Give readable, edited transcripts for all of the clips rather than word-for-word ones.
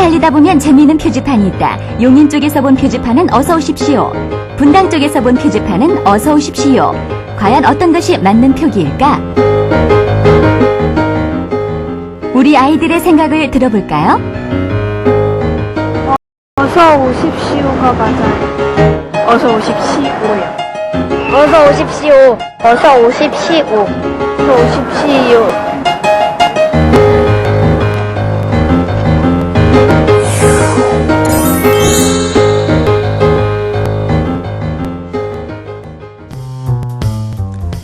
달리다 보면 재미있는 표지판이 있다. 용인 쪽에서 본 표지판은 어서 오십시오. 분당 쪽에서 본 표지판은 어서 오십시오. 과연 어떤 것이 맞는 표기일까? 우리 아이들의 생각을 들어볼까요? 어서 오십시오가 맞아요. 어서 오십시오요. 어서 오십시오. 어서 오십시오. 어서 오십시오.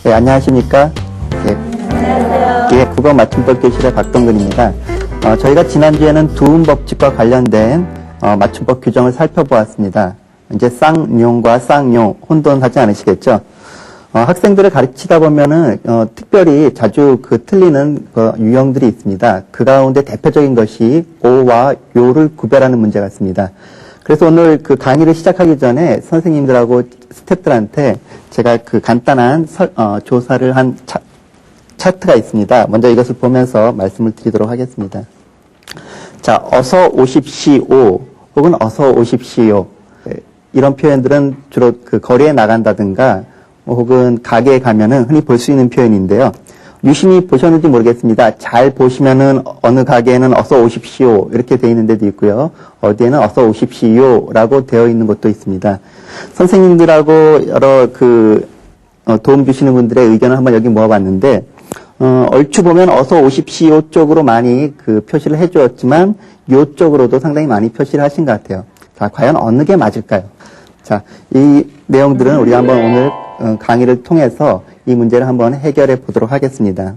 네, 안녕하십니까? 네. 예, 국어 맞춤법 교실의 박동근입니다. 저희가 지난주에는 두음법칙과 관련된 맞춤법 규정을 살펴보았습니다. 이제 쌍용과 쌍용 혼돈하지 않으시겠죠? 학생들을 가르치다 보면은 특별히 자주 틀리는 유형들이 있습니다. 그 가운데 대표적인 것이 오와 요를 구별하는 문제가 있습니다. 그래서 오늘 강의를 시작하기 전에 선생님들하고 스태프들한테 제가 간단한 조사를 한 차트가 있습니다. 먼저 이것을 보면서 말씀을 드리도록 하겠습니다. 자, 어서 오십시오 혹은 어서 오십시오. 이런 표현들은 주로 거리에 나간다든가 혹은 가게에 가면은 흔히 볼 수 있는 표현인데요. 유심히 보셨는지 모르겠습니다. 잘 보시면은 어느 가게에는 어서 오십시오 이렇게 되어 있는 데도 있고요. 어디에는 어서 오십시오라고 되어 있는 곳도 있습니다. 선생님들하고 여러 도움 주시는 분들의 의견을 한번 여기 모아봤는데 얼추 보면 어서 오십시오 쪽으로 많이 표시를 해주었지만 요 쪽으로도 상당히 많이 표시를 하신 것 같아요. 자, 과연 어느 게 맞을까요? 자, 이 내용들은 우리가 한번 오늘 강의를 통해서 이 문제를 한번 해결해 보도록 하겠습니다.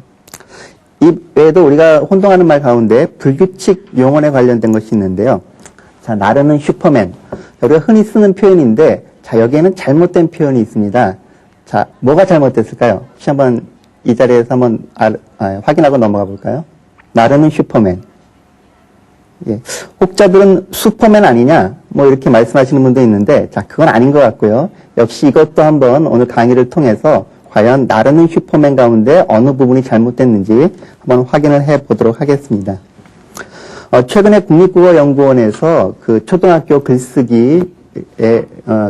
이 외에도 우리가 혼동하는 말 가운데 불규칙 용언에 관련된 것이 있는데요. 자, 나르는 슈퍼맨. 우리가 흔히 쓰는 표현인데, 자, 여기에는 잘못된 표현이 있습니다. 자, 뭐가 잘못됐을까요? 혹시 한번 이 자리에서 한번 확인하고 넘어가 볼까요? 나르는 슈퍼맨. 예. 혹자들은 슈퍼맨 아니냐? 뭐 이렇게 말씀하시는 분도 있는데, 자, 그건 아닌 것 같고요. 역시 이것도 한번 오늘 강의를 통해서 과연 나르는 슈퍼맨 가운데 어느 부분이 잘못됐는지 한번 확인을 해 보도록 하겠습니다. 최근에 국립국어연구원에서 초등학교 글쓰기에,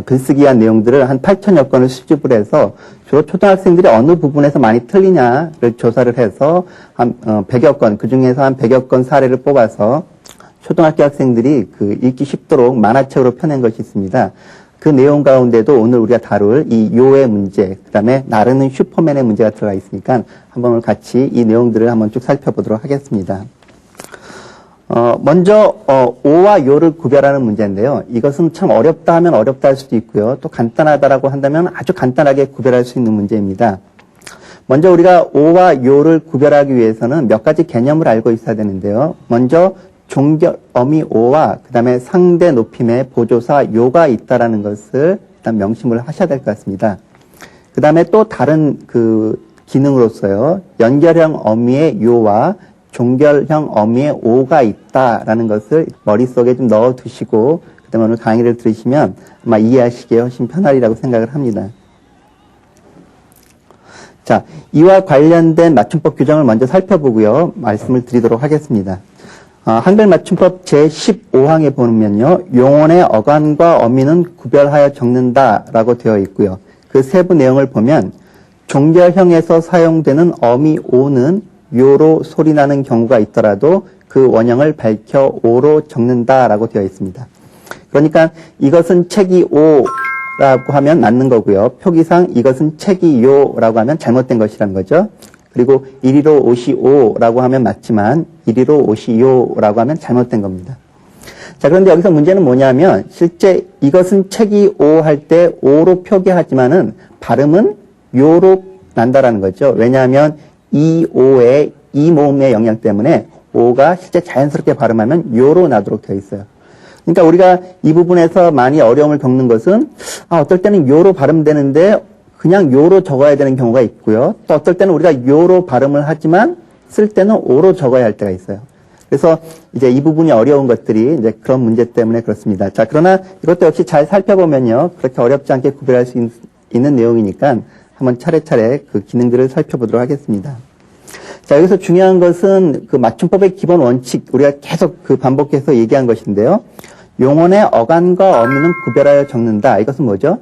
글쓰기한 내용들을 한 8,000여 건을 수집을 해서 주로 초등학생들이 어느 부분에서 많이 틀리냐를 조사를 해서 한 100여 건, 그 중에서 한 100여 건 사례를 뽑아서 초등학교 학생들이 읽기 쉽도록 만화책으로 펴낸 것이 있습니다. 그 내용 가운데도 오늘 우리가 다룰 이 요의 문제, 그 다음에 나르는 슈퍼맨의 문제가 들어가 있으니까 한번 오늘 같이 이 내용들을 한번 쭉 살펴보도록 하겠습니다. 먼저 오와 요를 구별하는 문제인데요. 이것은 참 어렵다 하면 어렵다 할 수도 있고요. 또 간단하다라고 한다면 아주 간단하게 구별할 수 있는 문제입니다. 먼저 우리가 오와 요를 구별하기 위해서는 몇 가지 개념을 알고 있어야 되는데요. 먼저 종결 어미 오와 그 다음에 상대 높임의 보조사 요가 있다라는 것을 일단 명심을 하셔야 될 것 같습니다. 그 다음에 또 다른 기능으로서요. 연결형 어미의 요와 종결형 어미의 오가 있다라는 것을 머릿속에 좀 넣어 두시고 그 다음에 오늘 강의를 들으시면 아마 이해하시기에 훨씬 편하리라고 생각을 합니다. 자, 이와 관련된 맞춤법 규정을 먼저 살펴보고요. 말씀을 드리도록 하겠습니다. 한글 맞춤법 제15항에 보면요. 용언의 어간과 어미는 구별하여 적는다라고 되어 있고요. 그 세부 내용을 보면 종결형에서 사용되는 어미 오는 요로 소리나는 경우가 있더라도 그 원형을 밝혀 오로 적는다라고 되어 있습니다. 그러니까 이것은 책이 오라고 하면 맞는 거고요. 표기상 이것은 책이 요라고 하면 잘못된 것이라는 거죠. 그리고 이리로 오시오라고 하면 맞지만 이리로 오시요라고 하면 잘못된 겁니다. 자, 그런데 여기서 문제는 뭐냐면 실제 이것은 책이 오 할 때 오로 표기하지만은 발음은 요로 난다라는 거죠. 왜냐하면 이 오의 이 모음의 영향 때문에 오가 실제 자연스럽게 발음하면 요로 나도록 되어 있어요. 그러니까 우리가 이 부분에서 많이 어려움을 겪는 것은 어떨 때는 요로 발음되는데 그냥 요로 적어야 되는 경우가 있고요. 또 어떨 때는 우리가 요로 발음을 하지만 쓸 때는 오로 적어야 할 때가 있어요. 그래서 이제 이 부분이 어려운 것들이 이제 그런 문제 때문에 그렇습니다. 자, 그러나 이것도 역시 잘 살펴보면요. 그렇게 어렵지 않게 구별할 수 있는 내용이니까 한번 차례차례 그 기능들을 살펴보도록 하겠습니다. 자, 여기서 중요한 것은 그 맞춤법의 기본 원칙, 우리가 계속 그 반복해서 얘기한 것인데요. 용언의 어간과 어미는 구별하여 적는다. 이것은 뭐죠?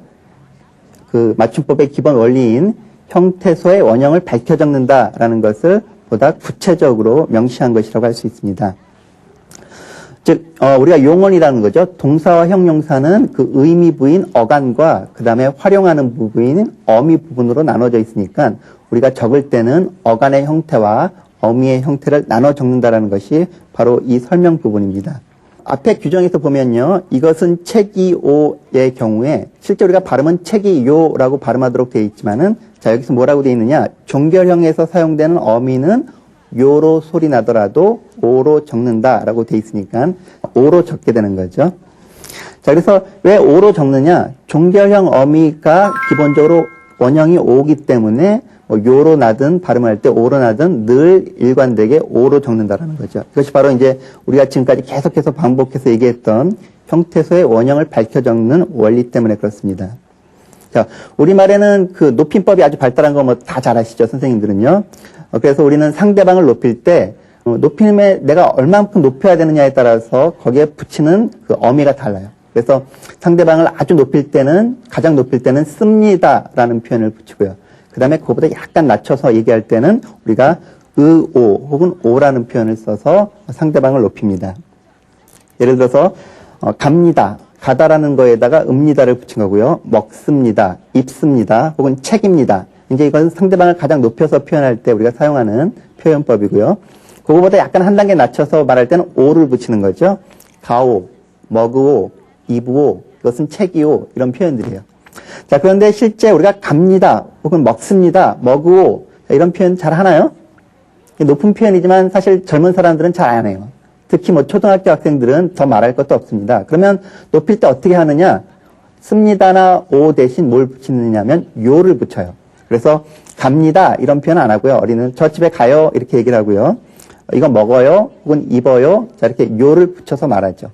그 맞춤법의 기본 원리인 형태소의 원형을 밝혀 적는다라는 것을 보다 구체적으로 명시한 것이라고 할 수 있습니다. 즉, 우리가 용언이라는 거죠. 동사와 형용사는 그 의미 부인 어간과 그 다음에 활용하는 부분인 어미 부분으로 나눠져 있으니까 우리가 적을 때는 어간의 형태와 어미의 형태를 나눠 적는다라는 것이 바로 이 설명 부분입니다. 앞에 규정에서 보면요. 이것은 책이오의 경우에 실제 우리가 발음은 책이요라고 발음하도록 되어 있지만은 자, 여기서 뭐라고 되어 있느냐. 종결형에서 사용되는 어미는 요로 소리 나더라도 오로 적는다라고 되어 있으니까 오로 적게 되는 거죠. 자, 그래서 왜 오로 적느냐? 종결형 어미가 기본적으로 원형이 오기 때문에 뭐 요로 나든 발음할 때 오로 나든 늘 일관되게 오로 적는다라는 거죠. 그것이 바로 이제 우리가 지금까지 계속해서 반복해서 얘기했던 형태소의 원형을 밝혀 적는 원리 때문에 그렇습니다. 자, 우리말에는 그 높임법이 아주 발달한 거 뭐 다 잘 아시죠, 선생님들은요. 그래서 우리는 상대방을 높일 때 높임에 내가 얼만큼 높여야 되느냐에 따라서 거기에 붙이는 그 어미가 달라요. 그래서 상대방을 아주 높일 때는 가장 높일 때는 씁니다라는 표현을 붙이고요. 그 다음에 그거보다 약간 낮춰서 얘기할 때는 우리가 의오 혹은 오라는 표현을 써서 상대방을 높입니다. 예를 들어서 갑니다. 가다라는 거에다가 읍니다를 붙인 거고요. 먹습니다. 입습니다. 혹은 책입니다. 이제 이건 상대방을 가장 높여서 표현할 때 우리가 사용하는 표현법이고요. 그거보다 약간 한 단계 낮춰서 말할 때는 오를 붙이는 거죠. 가오, 먹으오, 입으오, 이것은 책이오 이런 표현들이에요. 자, 그런데 실제 우리가 갑니다, 혹은 먹습니다, 먹으오 이런 표현 잘 하나요? 높은 표현이지만 사실 젊은 사람들은 잘 안 해요. 특히 뭐 초등학교 학생들은 더 말할 것도 없습니다. 그러면 높일 때 어떻게 하느냐? 씁니다나 오 대신 뭘 붙이느냐면 요를 붙여요. 그래서 갑니다 이런 표현 안 하고요. 어린이는 저 집에 가요 이렇게 얘기를 하고요. 이거 먹어요 혹은 입어요. 자, 이렇게 요를 붙여서 말하죠.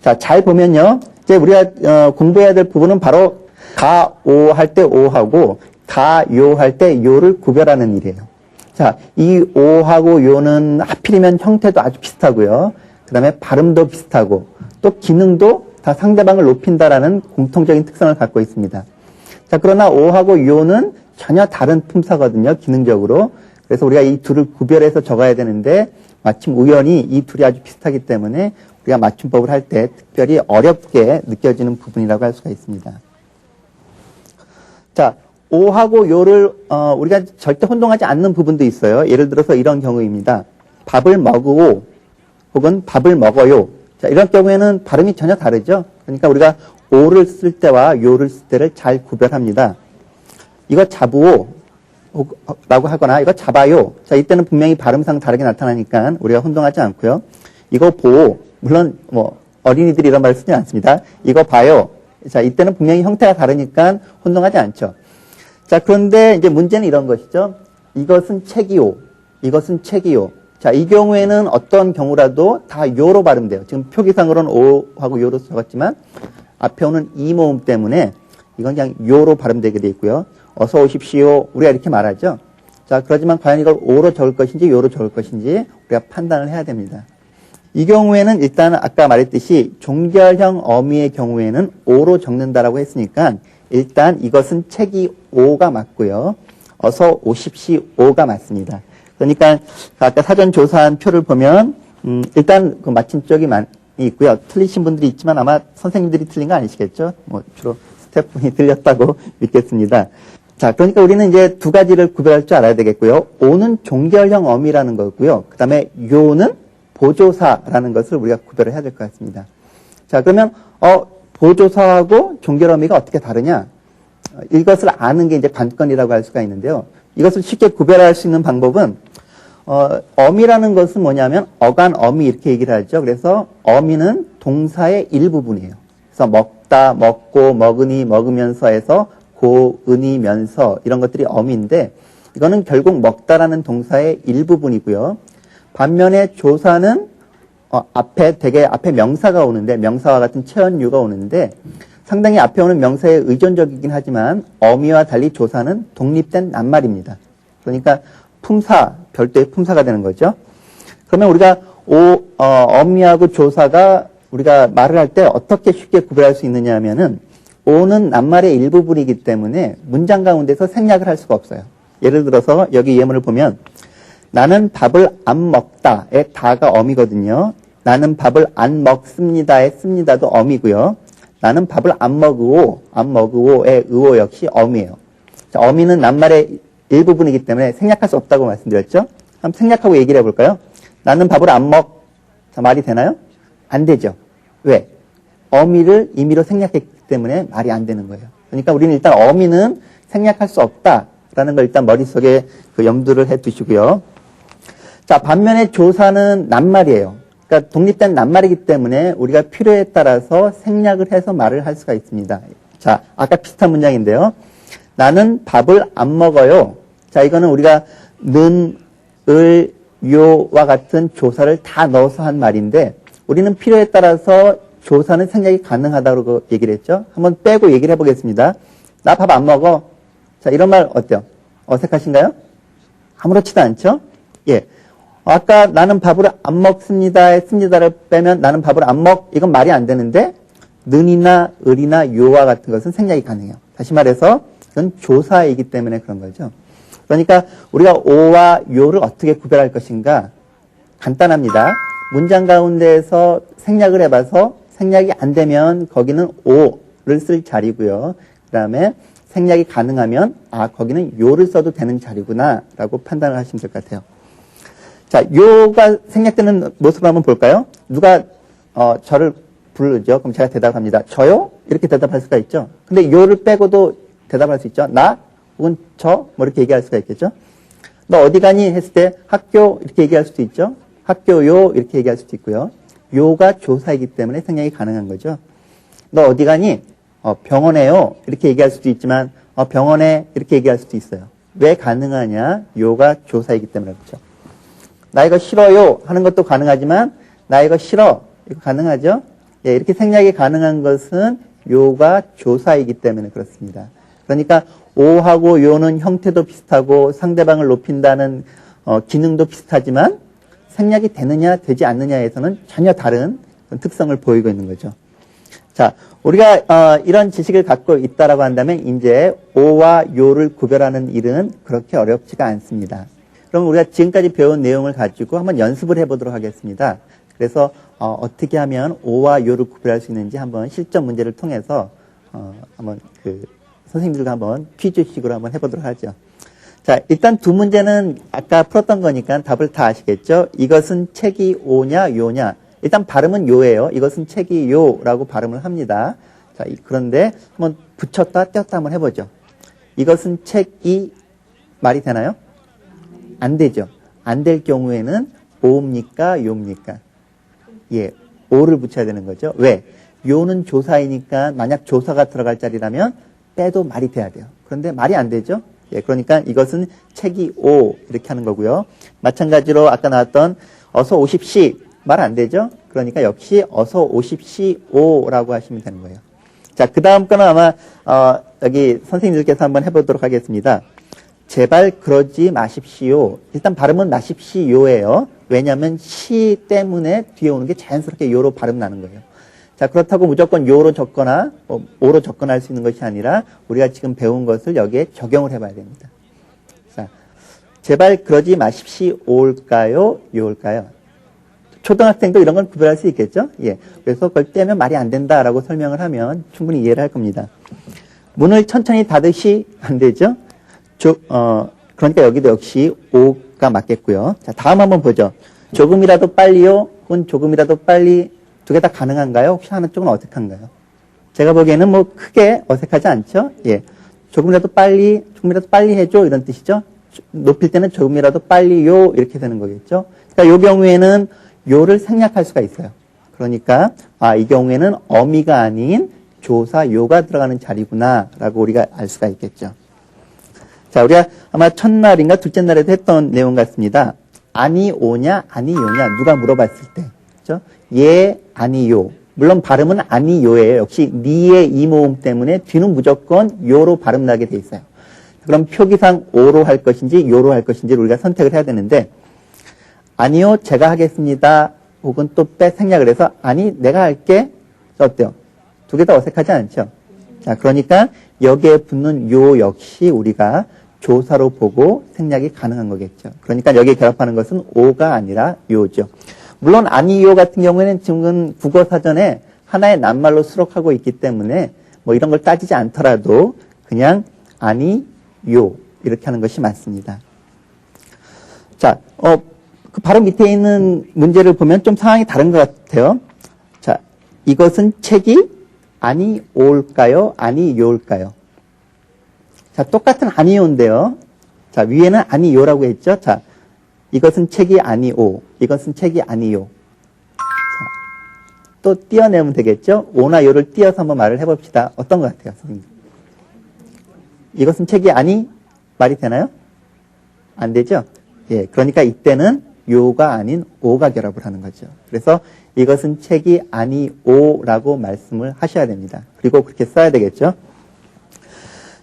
자, 잘 보면요. 이제 우리가 공부해야 될 부분은 바로 가, 오 할 때 오하고 가, 요 할 때 요를 구별하는 일이에요. 자, 이 오하고 요는 하필이면 형태도 아주 비슷하고요. 그 다음에 발음도 비슷하고 또 기능도 다 상대방을 높인다라는 공통적인 특성을 갖고 있습니다. 자, 그러나 오하고 요는 전혀 다른 품사거든요. 기능적으로. 그래서 우리가 이 둘을 구별해서 적어야 되는데 마침 우연히 이 둘이 아주 비슷하기 때문에 우리가 맞춤법을 할 때 특별히 어렵게 느껴지는 부분이라고 할 수가 있습니다. 자, 오하고 요를 우리가 절대 혼동하지 않는 부분도 있어요. 예를 들어서 이런 경우입니다. 밥을 먹으오 혹은 밥을 먹어요. 자, 이런 경우에는 발음이 전혀 다르죠. 그러니까 우리가 오를 쓸 때와 요를 쓸 때를 잘 구별합니다. 이거 잡으오 라고 하거나 이거 잡아요. 자, 이때는 분명히 발음상 다르게 나타나니까 우리가 혼동하지 않고요. 이거 보오. 물론 뭐 어린이들이 이런 말 쓰지 않습니다. 이거 봐요. 자, 이때는 분명히 형태가 다르니까 혼동하지 않죠. 자, 그런데 이제 문제는 이런 것이죠. 이것은 책이요. 이것은 책이요. 자, 이 경우에는 어떤 경우라도 다 요로 발음돼요. 지금 표기상으로는 오하고 요로 적었지만 앞에 오는 이 모음 때문에 이건 그냥 요로 발음되게 돼 있고요. 어서 오십시오. 우리가 이렇게 말하죠. 자, 그렇지만 과연 이걸 오로 적을 것인지 요로 적을 것인지 우리가 판단을 해야 됩니다. 이 경우에는 일단 아까 말했듯이 종결형 어미의 경우에는 오로 적는다라고 했으니까 일단 이것은 책이 오가 맞고요. 어서 오십시오가 맞습니다. 그러니까 아까 사전 조사한 표를 보면 일단 그 맞춤적이 많이 있고요. 틀리신 분들이 있지만 아마 선생님들이 틀린 거 아니시겠죠? 뭐 주로 스태프분이 틀렸다고 믿겠습니다. 자, 그러니까 우리는 이제 두 가지를 구별할 줄 알아야 되겠고요. 오는 종결형 어미라는 거고요. 그 다음에 요는 보조사라는 것을 우리가 구별을 해야 될 것 같습니다. 자, 그러면 보조사하고 종결 어미가 어떻게 다르냐? 이것을 아는 게 이제 관건이라고 할 수가 있는데요. 이것을 쉽게 구별할 수 있는 방법은 어미라는 것은 뭐냐면 어간 어미 이렇게 얘기를 하죠. 그래서 어미는 동사의 일부분이에요. 그래서 먹다, 먹고, 먹으니, 먹으면서 해서 고, 은이, 면서 이런 것들이 어미인데 이거는 결국 먹다라는 동사의 일부분이고요. 반면에 조사는 되게 앞에 명사가 오는데 명사와 같은 체언유가 오는데 상당히 앞에 오는 명사에 의존적이긴 하지만 어미와 달리 조사는 독립된 낱말입니다. 그러니까 품사, 별도의 품사가 되는 거죠. 그러면 우리가 어미하고 조사가 우리가 말을 할 때 어떻게 쉽게 구별할 수 있느냐 하면은 오는 낱말의 일부분이기 때문에 문장 가운데서 생략을 할 수가 없어요. 예를 들어서 여기 예문을 보면 나는 밥을 안 먹다의 다가 어미거든요. 나는 밥을 안 먹습니다의 씁니다도 어미고요. 나는 밥을 안 먹으오의 의오 역시 어미예요. 자, 어미는 낱말의 일부분이기 때문에 생략할 수 없다고 말씀드렸죠. 한번 생략하고 얘기를 해볼까요? 나는 밥을 안 먹. 자, 말이 되나요? 안 되죠. 왜? 어미를 임의로 생략했기 때문에 말이 안 되는 거예요. 그러니까 우리는 일단 어미는 생략할 수 없다라는 걸 일단 머릿속에 염두를 해 두시고요. 자, 반면에 조사는 낱말이에요. 그러니까 독립된 낱말이기 때문에 우리가 필요에 따라서 생략을 해서 말을 할 수가 있습니다. 자, 아까 비슷한 문장인데요. 나는 밥을 안 먹어요. 자, 이거는 우리가 는, 을, 요와 같은 조사를 다 넣어서 한 말인데 우리는 필요에 따라서 조사는 생략이 가능하다고 얘기를 했죠. 한번 빼고 얘기를 해보겠습니다. 나 밥 안 먹어. 자, 이런 말 어때요? 어색하신가요? 아무렇지도 않죠? 예. 아까 나는 밥을 안 먹습니다 했습니다를 빼면 나는 밥을 안 먹. 이건 말이 안 되는데 는이나 을이나 요와 같은 것은 생략이 가능해요. 다시 말해서 이건 조사이기 때문에 그런 거죠. 그러니까 우리가 오와 요를 어떻게 구별할 것인가? 간단합니다. 문장 가운데에서 생략을 해봐서 생략이 안 되면 거기는 오를 쓸 자리고요. 그 다음에 생략이 가능하면 거기는 요를 써도 되는 자리구나 라고 판단을 하시면 될 것 같아요. 자, 요가 생략되는 모습을 한번 볼까요? 누가 저를 부르죠. 그럼 제가 대답합니다. 저요? 이렇게 대답할 수가 있죠. 근데 요를 빼고도 대답할 수 있죠. 나 혹은 저 뭐 이렇게 얘기할 수가 있겠죠. 너 어디 가니? 했을 때 학교 이렇게 얘기할 수도 있죠. 학교요 이렇게 얘기할 수도 있고요. 요가 조사이기 때문에 생략이 가능한 거죠. 너 어디 가니? 병원에요. 이렇게 얘기할 수도 있지만 병원에 이렇게 얘기할 수도 있어요. 왜 가능하냐? 요가 조사이기 때문에 그렇죠. 나 이거 싫어요 하는 것도 가능하지만 나 이거 싫어 이거 가능하죠? 예, 이렇게 생략이 가능한 것은 요가 조사이기 때문에 그렇습니다. 그러니까 오하고 요는 형태도 비슷하고 상대방을 높인다는 기능도 비슷하지만 생략이 되느냐 되지 않느냐에서는 전혀 다른 특성을 보이고 있는 거죠. 자, 우리가 이런 지식을 갖고 있다라고 한다면 이제 오와 요를 구별하는 일은 그렇게 어렵지가 않습니다. 그럼 우리가 지금까지 배운 내용을 가지고 한번 연습을 해보도록 하겠습니다. 그래서 어떻게 하면 오와 요를 구별할 수 있는지 한번 실전 문제를 통해서 한번 선생님들과 한번 퀴즈식으로 한번 해보도록 하죠. 자, 일단 두 문제는 아까 풀었던 거니까 답을 다 아시겠죠? 이것은 책이 오냐 요냐. 일단 발음은 요예요. 이것은 책이 요라고 발음을 합니다. 자, 그런데 한번 붙였다 떼었다 한번 해보죠. 이것은 책이 말이 되나요? 안 되죠. 안 될 경우에는 오입니까 요입니까? 예, 오를 붙여야 되는 거죠. 왜? 요는 조사이니까 만약 조사가 들어갈 자리라면 빼도 말이 돼야 돼요. 그런데 말이 안 되죠. 예, 그러니까 이것은 책이 오 이렇게 하는 거고요. 마찬가지로 아까 나왔던 어서 오십시 말 안 되죠. 그러니까 역시 어서 오십시오라고 하시면 되는 거예요. 자, 그 다음 거는 아마 여기 선생님들께서 한번 해보도록 하겠습니다. 제발 그러지 마십시오. 일단 발음은 마십시오예요. 왜냐하면 시 때문에 뒤에 오는 게 자연스럽게 요로 발음 나는 거예요. 자, 그렇다고 무조건 요로 적거나 오로 접근할 수 있는 것이 아니라 우리가 지금 배운 것을 여기에 적용을 해봐야 됩니다. 자, 제발 그러지 마십시오일까요? 요일까요? 초등학생도 이런 건 구별할 수 있겠죠? 예. 그래서 그걸 떼면 말이 안 된다라고 설명을 하면 충분히 이해를 할 겁니다. 문을 천천히 닫으시 안 되죠? 그러니까 여기도 역시 오가 맞겠고요. 자, 다음 한번 보죠. 조금이라도 빨리요? 혹은 조금이라도 빨리 두 개 다 가능한가요? 혹시 하나 쪽은 어색한가요? 제가 보기에는 뭐 크게 어색하지 않죠? 예. 조금이라도 빨리 해줘 이런 뜻이죠? 높일 때는 조금이라도 빨리요 이렇게 되는 거겠죠? 그러니까 이 경우에는 요를 생략할 수가 있어요. 그러니까 이 경우에는 어미가 아닌 조사 요가 들어가는 자리구나라고 우리가 알 수가 있겠죠. 자, 우리가 아마 첫날인가 둘째 날에도 했던 내용 같습니다. 아니 오냐 아니 요냐 누가 물어봤을 때 그렇죠? 예 아니 요. 물론 발음은 아니 요예요. 역시 니의 이 모음 때문에 뒤는 무조건 요로 발음 나게 돼 있어요. 그럼 표기상 오로 할 것인지 요로 할 것인지를 우리가 선택을 해야 되는데 아니요, 제가 하겠습니다. 혹은 또 생략을 해서 아니, 내가 할게. 어때요? 두 개 다 어색하지 않죠? 자, 그러니까 여기에 붙는 요 역시 우리가 조사로 보고 생략이 가능한 거겠죠. 그러니까 여기에 결합하는 것은 오가 아니라 요죠. 물론 아니요 같은 경우에는 지금은 국어사전에 하나의 낱말로 수록하고 있기 때문에 뭐 이런 걸 따지지 않더라도 그냥 아니, 요 이렇게 하는 것이 맞습니다. 자, 그 바로 밑에 있는 문제를 보면 좀 상황이 다른 것 같아요. 자, 이것은 책이 아니 오일까요? 아니 요일까요? 자, 똑같은 아니요인데요. 자, 위에는 아니요라고 했죠. 자, 이것은 책이 아니오. 이것은 책이 아니요. 자, 또 띄어내면 되겠죠. 오나 요를 띄어서 한번 말을 해봅시다. 어떤 것 같아요, 선생님? 이것은 책이 아니 말이 되나요? 안 되죠? 예, 그러니까 이때는 요가 아닌 오가 결합을 하는 거죠. 그래서 이것은 책이 아니오라고 말씀을 하셔야 됩니다. 그리고 그렇게 써야 되겠죠.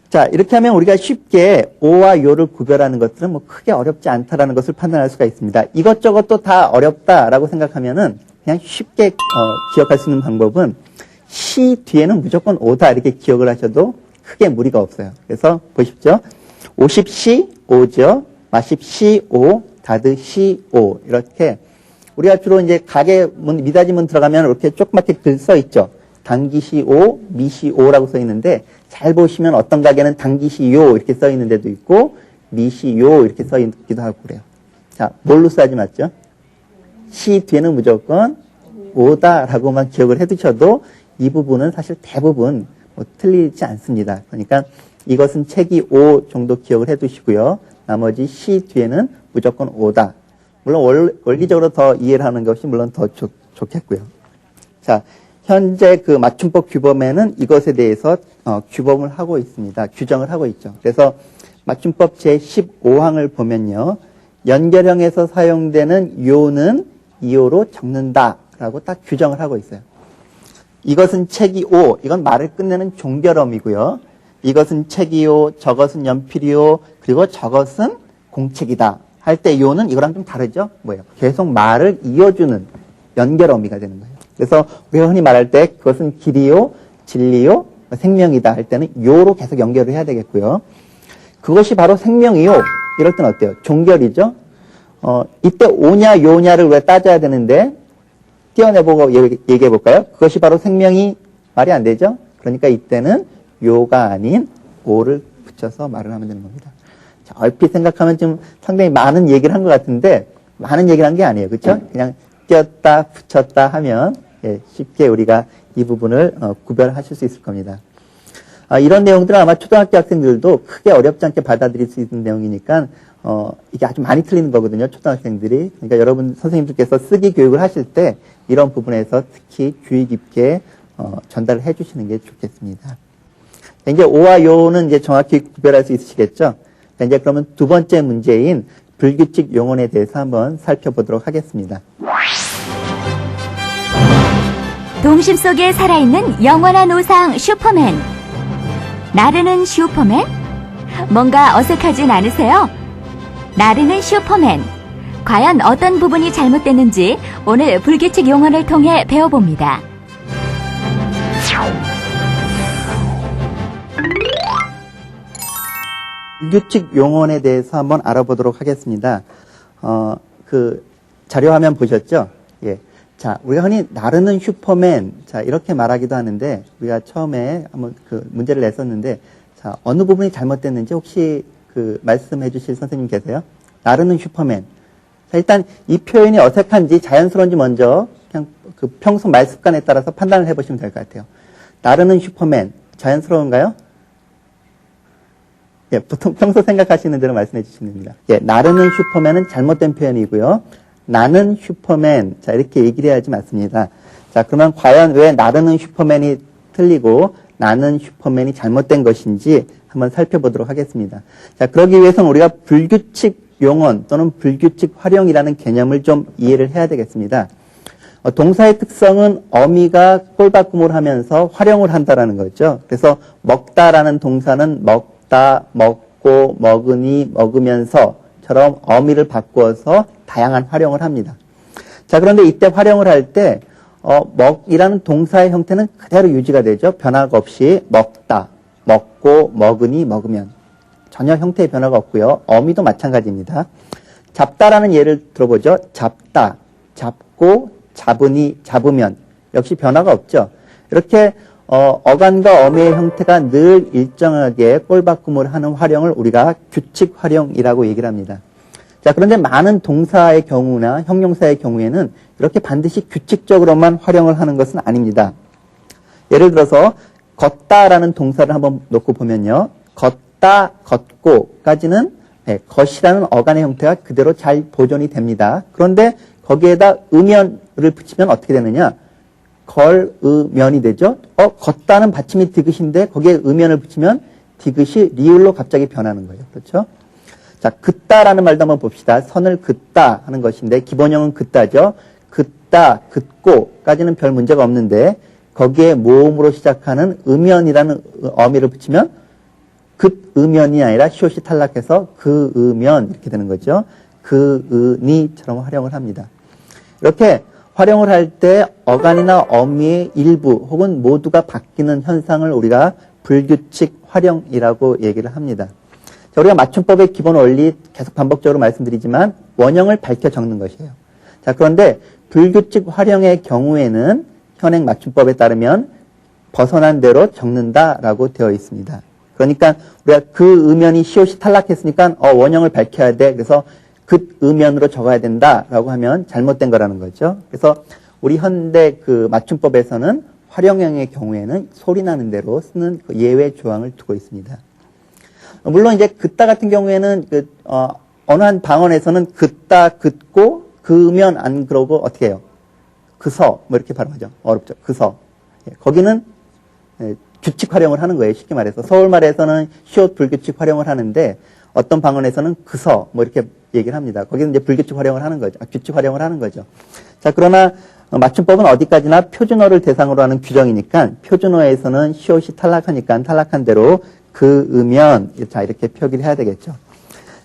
자, 이렇게 하면 우리가 쉽게 오와 요를 구별하는 것들은 뭐 크게 어렵지 않다라는 것을 판단할 수가 있습니다. 이것저것 또 다 어렵다라고 생각하면은 그냥 쉽게 기억할 수 있는 방법은 시 뒤에는 무조건 오다 이렇게 기억을 하셔도 크게 무리가 없어요. 그래서 보십시오. 50시 오죠. 마십시 오, 다드시 오 이렇게 우리가 주로 이제 가게 문, 미닫이 문 들어가면 이렇게 조그맣게 글 써 있죠. 당기시 오, 미시 오라고 써 있는데 잘 보시면 어떤 가게는 당기시 요 이렇게 써 있는 데도 있고 미시 요 이렇게 써 있기도 하고 그래요. 자, 뭘로 써야지 맞죠? 시 뒤에는 무조건 오다라고만 기억을 해 두셔도 이 부분은 사실 대부분 뭐 틀리지 않습니다. 그러니까 이것은 책이 오 정도 기억을 해 두시고요. 나머지 시 뒤에는 무조건 오다. 물론 원리적으로 더 이해를 하는 것이 물론 더 좋겠고요. 자, 현재 그 맞춤법 규범에는 이것에 대해서 규범을 하고 있습니다. 규정을 하고 있죠. 그래서 맞춤법 제15항을 보면요. 연결형에서 사용되는 요는 이요로 적는다라고 딱 규정을 하고 있어요. 이것은 책이오. 이건 말을 끝내는 종결음이고요. 이것은 책이요. 저것은 연필이요. 그리고 저것은 공책이다. 할 때 요는 이거랑 좀 다르죠? 뭐예요? 계속 말을 이어주는 연결어미가 되는 거예요. 그래서 우리가 흔히 말할 때 그것은 길이요, 진리요, 생명이다 할 때는 요로 계속 연결을 해야 되겠고요. 그것이 바로 생명이요. 이럴 때는 어때요? 종결이죠? 이때 오냐, 요냐를 우리가 따져야 되는데 띄어내보고 얘기해볼까요? 그것이 바로 생명이 말이 안 되죠? 그러니까 이때는 요가 아닌 오를 붙여서 말을 하면 되는 겁니다. 자, 얼핏 생각하면 좀 상당히 많은 얘기를 한 것 같은데 많은 얘기를 한 게 아니에요. 그렇죠? 그냥 띄었다 붙였다 하면 쉽게 우리가 이 부분을 구별하실 수 있을 겁니다. 이런 내용들은 아마 초등학교 학생들도 크게 어렵지 않게 받아들일 수 있는 내용이니까 이게 아주 많이 틀리는 거거든요. 초등학생들이. 그러니까 여러분 선생님들께서 쓰기 교육을 하실 때 이런 부분에서 특히 주의 깊게 전달을 해 주시는 게 좋겠습니다. 이제 오와 요는 이제 정확히 구별할 수 있으시겠죠? 이제 그러면 두 번째 문제인 불규칙 용언에 대해서 한번 살펴보도록 하겠습니다. 동심 속에 살아있는 영원한 우상 슈퍼맨. 나르는 슈퍼맨? 뭔가 어색하진 않으세요? 나르는 슈퍼맨. 과연 어떤 부분이 잘못됐는지 오늘 불규칙 용언을 통해 배워봅니다. 불규칙 용언에 대해서 한번 알아보도록 하겠습니다. 그 자료 화면 보셨죠? 예. 자, 우리가 흔히 나르는 슈퍼맨, 자, 이렇게 말하기도 하는데, 우리가 처음에 한번 그 문제를 냈었는데, 자, 어느 부분이 잘못됐는지 혹시 그 말씀해 주실 선생님 계세요? 나르는 슈퍼맨. 자, 일단 이 표현이 어색한지 자연스러운지 먼저 그냥 그 평소 말 습관에 따라서 판단을 해 보시면 될 것 같아요. 나르는 슈퍼맨. 자연스러운가요? 예, 보통 평소 생각하시는 대로 말씀해 주시면 됩니다. 예, 나르는 슈퍼맨은 잘못된 표현이고요. 나는 슈퍼맨. 자, 이렇게 얘기를 해야지 맞습니다. 자, 그러면 과연 왜 나르는 슈퍼맨이 틀리고 나는 슈퍼맨이 잘못된 것인지 한번 살펴보도록 하겠습니다. 자, 그러기 위해서는 우리가 불규칙 용언 또는 불규칙 활용이라는 개념을 좀 이해를 해야 되겠습니다. 동사의 특성은 어미가 꼴바꿈을 하면서 활용을 한다라는 거죠. 그래서 먹다라는 동사는 먹다, 먹고 먹고, 먹으니, 먹으면서처럼 어미를 바꾸어서 다양한 활용을 합니다. 자, 그런데 이때 활용을 할 때, 먹이라는 동사의 형태는 그대로 유지가 되죠. 변화가 없이 먹다, 먹고, 먹으니, 먹으면. 전혀 형태의 변화가 없고요. 어미도 마찬가지입니다. 잡다라는 예를 들어보죠. 잡다, 잡고, 잡으니, 잡으면. 역시 변화가 없죠. 이렇게 어간과 어미의 형태가 늘 일정하게 꼴바꿈을 하는 활용을 우리가 규칙 활용이라고 얘기를 합니다. 자, 그런데 많은 동사의 경우나 형용사의 경우에는 이렇게 반드시 규칙적으로만 활용을 하는 것은 아닙니다. 예를 들어서 걷다라는 동사를 한번 놓고 보면요. 걷다, 걷고까지는 걷이라는 어간의 형태가 그대로 잘 보존이 됩니다. 그런데 거기에다 음연을 붙이면 어떻게 되느냐? 걸으면이 되죠. 걷다는 받침이 디귿인데 거기에 음연을 붙이면 디귿이 리을로 갑자기 변하는 거예요. 그렇죠? 자, 긋다라는 말도 한번 봅시다. 선을 긋다 하는 것인데 기본형은 긋다죠. 긋다, 긋고까지는 별 문제가 없는데 거기에 모음으로 시작하는 음연이라는 어미를 붙이면 긋으면이 아니라 시옷이 탈락해서 그으면 이렇게 되는 거죠. 그으니처럼 활용을 합니다. 이렇게 활용을 할 때 어간이나 어미의 일부 혹은 모두가 바뀌는 현상을 우리가 불규칙 활용이라고 얘기를 합니다. 자, 우리가 맞춤법의 기본 원리 계속 반복적으로 말씀드리지만 원형을 밝혀 적는 것이에요. 자, 그런데 불규칙 활용의 경우에는 현행 맞춤법에 따르면 벗어난 대로 적는다라고 되어 있습니다. 그러니까 우리가 그 음연이 시옷이 탈락했으니까 원형을 밝혀야 돼. 그래서 그 음연으로 적어야 된다라고 하면 잘못된 거라는 거죠. 그래서 우리 현대 그 맞춤법에서는 활용형의 경우에는 소리 나는 대로 쓰는 그 예외 조항을 두고 있습니다. 물론 이제 긋다 같은 경우에는 어느 한 방언에서는 긋다, 긋고 그으면 안 그러고 어떻게 해요? 그서 뭐 이렇게 발음하죠. 어렵죠. 그서. 거기는 규칙 활용을 하는 거예요. 쉽게 말해서 서울말에서는 시옷 불규칙 활용을 하는데 어떤 방언에서는 그서 뭐 이렇게 얘기를 합니다. 거기는 이제 불규칙 활용을 하는 거죠. 규칙 활용을 하는 거죠. 자, 그러나 맞춤법은 어디까지나 표준어를 대상으로 하는 규정이니까 표준어에서는 시옷이 탈락하니까 탈락한 대로 그으면 자 이렇게 표기를 해야 되겠죠.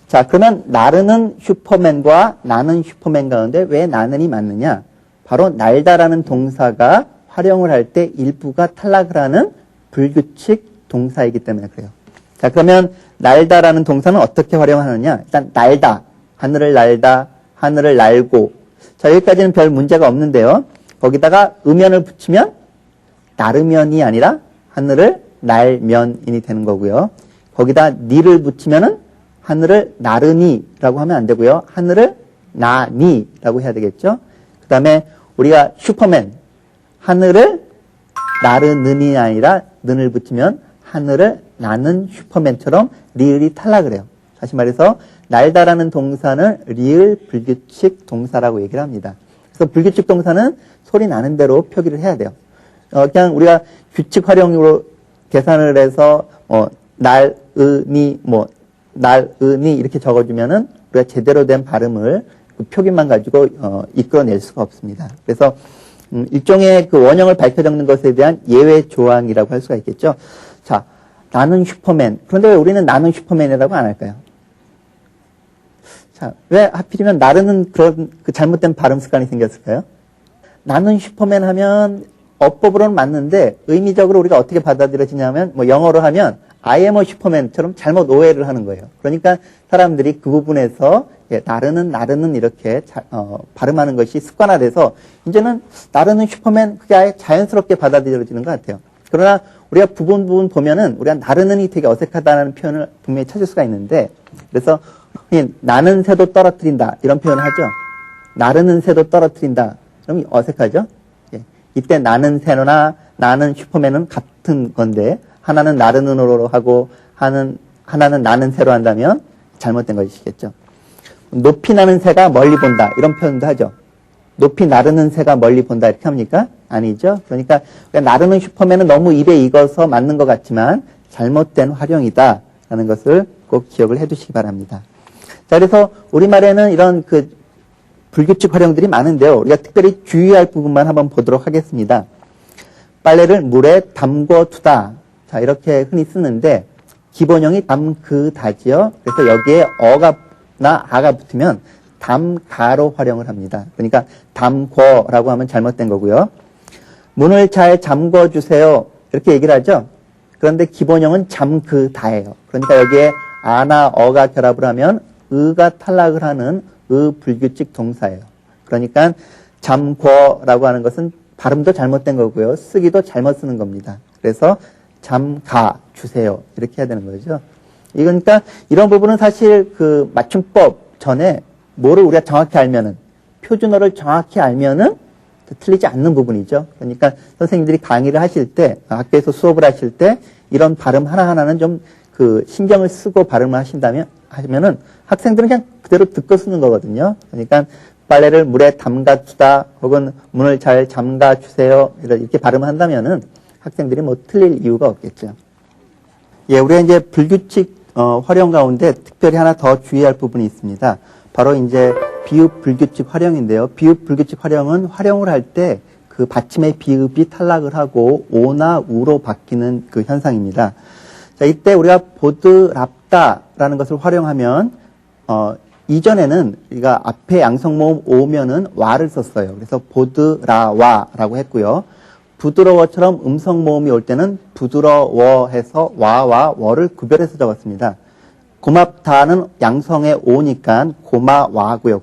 자, 그러면 나르는 슈퍼맨과 나는 슈퍼맨 가운데 왜 나는이 맞느냐? 바로 날다라는 동사가 활용을 할 때 일부가 탈락을 하는 불규칙 동사이기 때문에 그래요. 자, 그러면 날다라는 동사는 어떻게 활용하느냐? 일단 날다, 하늘을 날다, 하늘을 날고. 자, 여기까지는 별 문제가 없는데요. 거기다가 음연을 붙이면 나르면이 아니라 하늘을 날면이 되는 거고요. 거기다 니를 붙이면은 하늘을 나르니라고 하면 안 되고요. 하늘을 나니라고 해야 되겠죠. 그 다음에 우리가 슈퍼맨, 하늘을 나르는이 아니라 는을 붙이면 하늘을 나는 슈퍼맨처럼 리을이 탈락을 해요. 다시 말해서 날다라는 동사는 리을 불규칙 동사라고 얘기를 합니다. 그래서 불규칙 동사는 소리 나는 대로 표기를 해야 돼요. 그냥 우리가 규칙 활용으로 계산을 해서 날으니 날으니 이렇게 적어주면은 우리가 제대로 된 발음을 그 표기만 가지고 이끌어낼 수가 없습니다. 그래서 일종의 그 원형을 밝혀 적는 것에 대한 예외 조항이라고 할 수가 있겠죠. 자, 나는 슈퍼맨. 그런데 왜 우리는 나는 슈퍼맨이라고 안 할까요? 자, 왜 하필이면 나르는 그런 그 잘못된 발음 습관이 생겼을까요? 나는 슈퍼맨 하면 어법으로는 맞는데 의미적으로 우리가 어떻게 받아들여지냐면 뭐 영어로 하면 I am a 슈퍼맨처럼 잘못 오해를 하는 거예요. 그러니까 사람들이 그 부분에서 나르는 이렇게 발음하는 것이 습관화돼서 이제는 나르는 슈퍼맨 그게 아예 자연스럽게 받아들여지는 것 같아요. 그러나 우리가 부분 보면은 우리가 나르는이 되게 어색하다는 표현을 분명히 찾을 수가 있는데 그래서 나는 새도 떨어뜨린다 이런 표현을 하죠. 나르는 새도 떨어뜨린다. 그럼 어색하죠? 이때 나는 새나 나는 슈퍼맨은 같은 건데 하나는 나르는으로 하고 하나는 나는 새로 한다면 잘못된 것이겠죠. 높이 나는 새가 멀리 본다 이런 표현도 하죠. 높이 나르는 새가 멀리 본다 이렇게 합니까? 아니죠. 그러니까 나르는 슈퍼맨은 너무 입에 익어서 맞는 것 같지만 잘못된 활용이다라는 것을 꼭 기억을 해두시기 바랍니다. 자, 그래서 우리말에는 이런 그 불규칙 활용들이 많은데요. 우리가 특별히 주의할 부분만 한번 보도록 하겠습니다. 빨래를 물에 담궈두다. 자, 이렇게 흔히 쓰는데 기본형이 담그다지요. 그래서 여기에 어가나 아가 붙으면 담가로 활용을 합니다. 그러니까 담궈라고 하면 잘못된 거고요. 문을 잘 잠궈주세요. 이렇게 얘기를 하죠. 그런데 기본형은 잠그다예요. 그러니까 여기에 아나 어가 결합을 하면 의가 탈락을 하는 불규칙 동사예요. 그러니까 잠궈라고 하는 것은 발음도 잘못된 거고요. 쓰기도 잘못 쓰는 겁니다. 그래서 잠가 주세요. 이렇게 해야 되는 거죠. 그러니까 이런 부분은 사실 그 맞춤법 전에 뭐를 우리가 정확히 알면은, 표준어를 정확히 알면은 틀리지 않는 부분이죠. 그러니까 선생님들이 강의를 하실 때, 학교에서 수업을 하실 때 이런 발음 하나하나는 좀 그 신경을 쓰고 발음을 하시면은 학생들은 그냥 그대로 듣고 쓰는 거거든요. 그러니까 빨래를 물에 담가 두다 혹은 문을 잘 잠가 주세요. 이렇게 발음을 한다면은 학생들이 뭐 틀릴 이유가 없겠죠. 예, 우리가 이제 불규칙 활용 가운데 특별히 하나 더 주의할 부분이 있습니다. 바로 이제 비읍 불규칙 활용인데요. 비읍 불규칙 활용은 활용을 할 때 그 받침의 비읍이 탈락을 하고 오나 우로 바뀌는 그 현상입니다. 자, 이때 우리가 보드랍다라는 것을 활용하면 이전에는 우리가 앞에 양성모음 오면은 와를 썼어요. 그래서 보드라와라고 했고요. 부드러워처럼 음성모음이 올 때는 부드러워해서 와와 워를 구별해서 적었습니다. 고맙다는 양성의 오니까 고마와고요.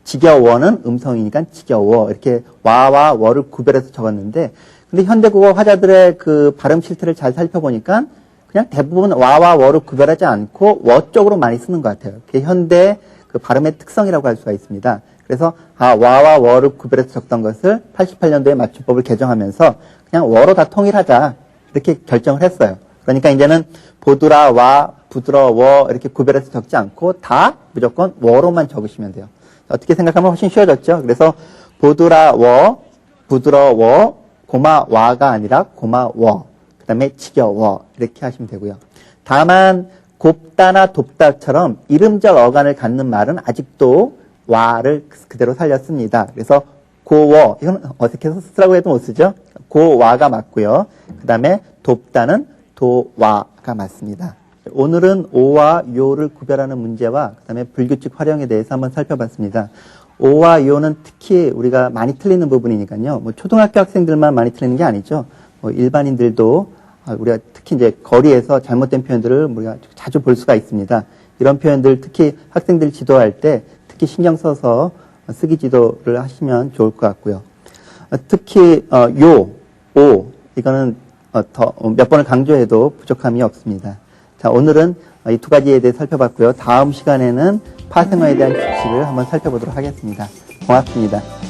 지겨워는 음성이니까 지겨워. 이렇게 와와 워를 구별해서 적었는데, 근데 현대국어 화자들의 그 발음 실태를 잘 살펴보니까 그냥 대부분 와와 워를 구별하지 않고 워 쪽으로 많이 쓰는 것 같아요. 그게 현대 그 발음의 특성이라고 할 수가 있습니다. 그래서 와와 워를 구별해서 적던 것을 88년도에 맞춤법을 개정하면서 그냥 워로 다 통일하자 이렇게 결정을 했어요. 그러니까 이제는 보드라와 부드러워 이렇게 구별해서 적지 않고 다 무조건 워로만 적으시면 돼요. 어떻게 생각하면 훨씬 쉬워졌죠. 그래서 보드라워, 부드러워, 고마와가 아니라 고마워, 그 다음에 지겨워 이렇게 하시면 되고요. 다만 곱다나 돕다처럼 이름절 어간을 갖는 말은 아직도 와를 그대로 살렸습니다. 그래서 고워, 이건 어색해서 쓰라고 해도 못 쓰죠. 고와가 맞고요. 그 다음에 돕다는 도와가 맞습니다. 오늘은 오와 요를 구별하는 문제와 그 다음에 불규칙 활용에 대해서 한번 살펴봤습니다. 오와 요는 특히 우리가 많이 틀리는 부분이니까요. 뭐 초등학교 학생들만 많이 틀리는 게 아니죠. 뭐 일반인들도 우리가 특히 이제 거리에서 잘못된 표현들을 우리가 자주 볼 수가 있습니다. 이런 표현들 특히 학생들 지도할 때 특히 신경 써서 쓰기 지도를 하시면 좋을 것 같고요. 특히 요, 오 이거는 더 몇 번을 강조해도 부족함이 없습니다. 자, 오늘은 이 두 가지에 대해 살펴봤고요. 다음 시간에는 파생어에 대한 규칙을 한번 살펴보도록 하겠습니다. 고맙습니다.